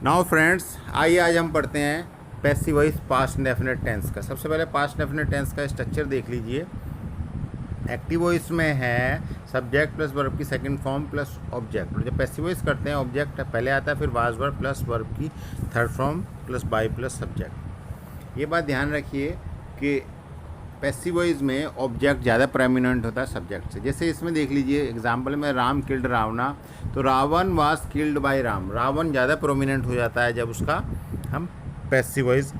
Now friends, आइए आज हम पढ़ते हैं passive voice past indefinite tense का। सबसे पहले पास्ट इंडेफिनिट टेंस का स्ट्रक्चर देख लीजिए। एक्टिव वॉइस में है सब्जेक्ट प्लस वर्ब की सेकंड फॉर्म प्लस ऑब्जेक्ट। और जब पैसिव वॉइस करते हैं ऑब्जेक्ट पहले आता है, फिर वाज वर्ब प्लस वर्ब की third form plus by plus subject. ये बात ध्यान रखिए कि पैसिव वॉइस में ऑब्जेक्ट ज़्यादा प्रेमिनेंट होता है सब्जेक्ट से। जैसे इसमें देख लीजिए एग्जाम्पल में राम किल्ड रावणा, तो Ravan was killed by Ram. Ravan ज़्यादा प्रोमिनेंट हो जाता है जब उसका हम पैसिव वॉइस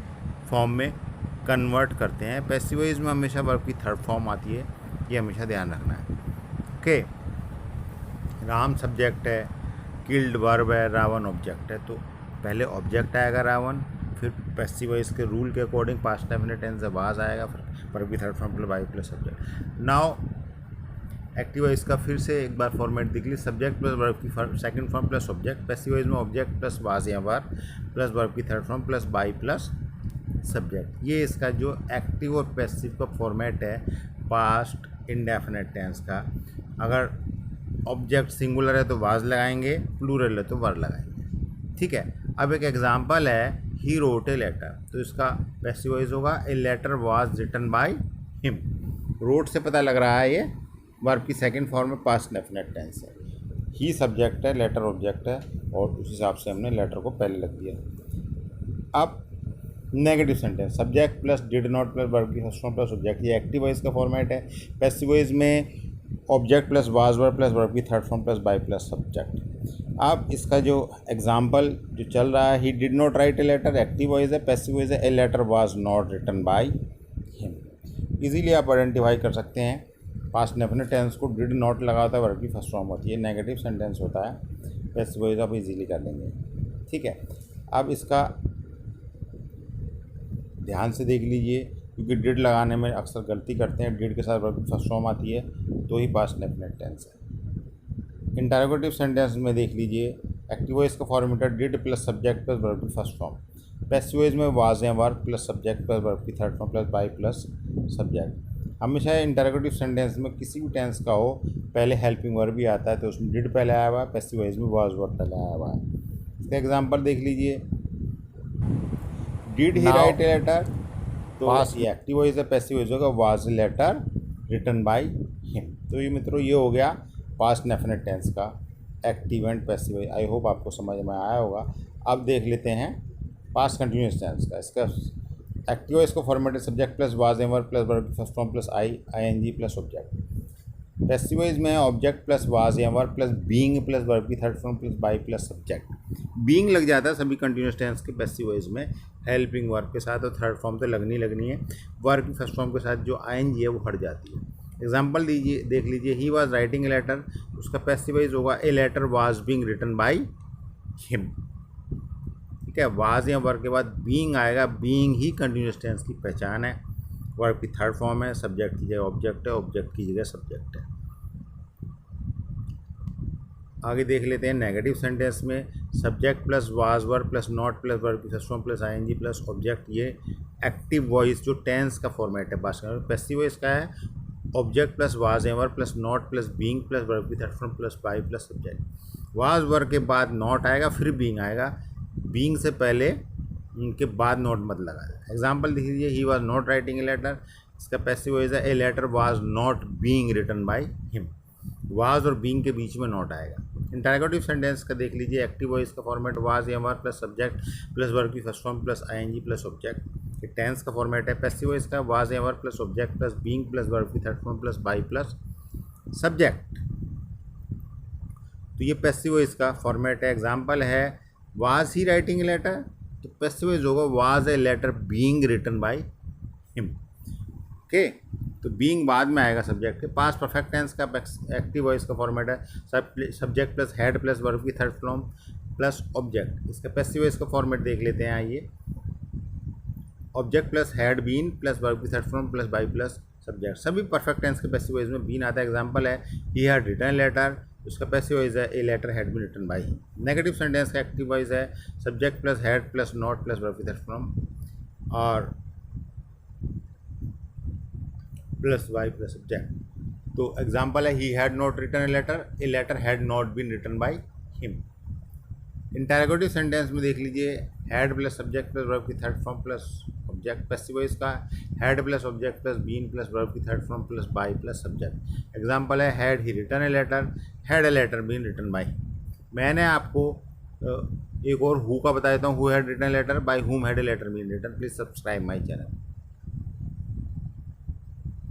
फॉर्म में कन्वर्ट करते हैं। पैसिव वॉइस में हमेशा वर्ब की थर्ड फॉर्म आती है, ये हमेशा ध्यान रखना है। ओके, राम सब्जेक्ट है, किल्ड वर्ब है, रावण ऑब्जेक्ट है, तो पहले ऑब्जेक्ट आएगा रावण, फिर पैसिव वॉइस के रूल के अकॉर्डिंग पास्ट इंडेफिनिट टेंस से वाज आएगा, फिर वर्ब की third form plus by plus subject. Now active voice का फिर से एक बार फॉर्मेट देख लीजिए। सब्जेक्ट प्लस वर्ब की second form plus object. Passive voice में ऑब्जेक्ट प्लस वाज या वर प्लस वर्ब की third form plus by plus subject. ये इसका जो एक्टिव और पैसिव का फॉर्मेट है पास्ट इंडेफिनिट टेंस का। अगर ऑब्जेक्ट सिंगुलर है तो वाज लगाएंगे, प्लूरल है तो वर लगाएंगे। ठीक है, अब एक एग्जांपल है ही रोट ए लेटर, तो इसका पैसिव वॉइस होगा a letter was written by him. Wrote से पता लग रहा है ये वर्ब की सेकंड फॉर्म में पास्ट इंडेफिनिट टेंस है। ही सब्जेक्ट है, लेटर ऑब्जेक्ट है, और उस हिसाब से हमने लेटर को पहले लग दिया। अब negative sentence, subject plus did not plus verb की फर्स्ट फॉर्म प्लस ऑब्जेक्ट, ये एक्टिव वॉइस का फॉर्मेट है। पैसिव वॉइस में object plus was verb plus verb की third form plus by plus subject. अब इसका जो एग्जांपल जो चल रहा है, he did not write a letter, active voice है। पैसिव वॉइस है a letter was not written by him. Easily आप आइडेंटिफाई कर सकते हैं पास्ट इंडेफिनिट टेंस को डिड नॉट लगा होता है, वर्ब की फर्स्ट फॉर्म होती है, नेगेटिव सेंटेंस होता है। पैसिव वॉइस आप इजीली कर लेंगे। ठीक है, अब इसका ध्यान से देख लीजिए, क्योंकि डिड लगाने में अक्सर गलती करते हैं। डिड के साथ वर्ब की फर्स्ट फॉर्म आती है तो ही पास्ट इंडेफिनिट टेंस है। इंटरोगेटिव सेंटेंस में देख लीजिए, एक्टिव वॉइस का format did plus subject plus verb की फर्स्ट फॉर्म। पैसिव वॉइस में वाज या verb plus subject plus verb की third form plus by plus subject. हमेशा इंटरोगेटिव सेंटेंस में किसी भी टेंस का हो पहले हेल्पिंग वर्ब भी आता है, तो उसमें डिड पहले आया हुआ है, पैसिव वॉइस में वाज वर्ब पहले आया हुआ है। इसका एग्जाम्पल देख लीजिए, did he write a letter, तो ये एक्टिव वॉइस है। पैसिव वॉइस होगा was letter written by him. तो ये मित्रों ये हो गया पास्ट इंडेफिनिट टेंस का active and passive. I hope आपको समझ में आया होगा। अब देख लेते हैं पास्ट कंटिन्यूअस टेंस का। इसका एक्टिव वॉइस को फॉर्मेट है subject plus was and verb plus verb की first form plus I N G plus object. Passive voice में ऑब्जेक्ट प्लस वाज या verb plus being plus verb की third form plus by plus subject. Being लग जाता है सभी continuous tense के passive voice में हेल्पिंग वर्ब के साथ, और थर्ड फॉर्म तो लगनी है। वर्ब की फर्स्ट फॉर्म के साथ जो आई-एन-जी है वो हट जाती है। एग्जाम्पल दीजिए, देख लीजिए, he was writing a letter, उसका पैसिव वॉइस होगा a letter was being written by him. ठीक है, वाज या वर्ब के बाद बीइंग आएगा। बीइंग ही कंटिन्यूअस टेंस की पहचान है। वर्ब की थर्ड फॉर्म है, सब्जेक्ट की जगह ऑब्जेक्ट है, ऑब्जेक्ट की जगह सब्जेक्ट है। आगे देख लेते हैं नेगेटिव सेंटेंस में, subject plus was verb plus not plus verb की first form plus I N G plus object. ये एक्टिव वॉइस जो टेंस का फॉर्मेट है पास्ट का। पैसिव वॉइस का है object plus was ever plus not plus being plus verb की third form plus by plus subject. Was verb के बाद नॉट आएगा, फिर बीइंग आएगा। बीइंग से पहले उनके बाद नॉट मत लगाए। एग्जांपल देख लीजिए, he was not writing a letter, इसका पैसिव वॉइस है a letter was not being written by him. Was और बीइंग के बीच में नॉट आएगा। इंटरोगेटिव सेंटेंस का देख लीजिए, एक्टिव वॉइस का फॉर्मेट वाज या verb plus subject plus verb की first form plus I N G plus object. ये टेंस का फॉर्मेट है। पैसिव वॉइस का वाज या verb plus object plus being plus verb की third form plus by plus subject. तो ये पैसिव वॉइस का फॉर्मेट है। एग्जांपल है, was he writing a letter, तो पैसिव वॉइस होगा was a letter being written by him. Okay, तो being बाद में आएगा सब्जेक्ट के। पास्ट परफेक्ट टेंस का एक्टिव वॉइस का फॉर्मेट है subject plus had plus verb की थर्ड फॉर्म प्लस ऑब्जेक्ट। इसका पैसिव वॉइस का फॉर्मेट देख लेते हैं। आइए, object plus had been plus verb की third form plus by plus subject. सभी परफेक्ट टेंस के पैसिव वॉइस में बीन आता है। एग्जांपल है, ही हैड रिटन लेटर, उसका पैसिव वॉइस है a letter had been written by him. Negative sentence का एक्टिव वॉइस है subject plus had plus not plus verb की थर्ड फॉर्म और प्लस बाई प्लस सब्जेक्ट। तो example है, he had not written a letter had not been written by him. Interrogative sentence में देख लीजिए, had plus subject plus verb की third form plus object. Passive voice का had plus object plus been plus verb की third form plus by plus subject. Example है had he written a letter, had a letter been written by. मैंने आपको एक और who का बता देता हूँ, who had written letter, by whom had a letter been written. Please subscribe my channel.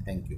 Thank you.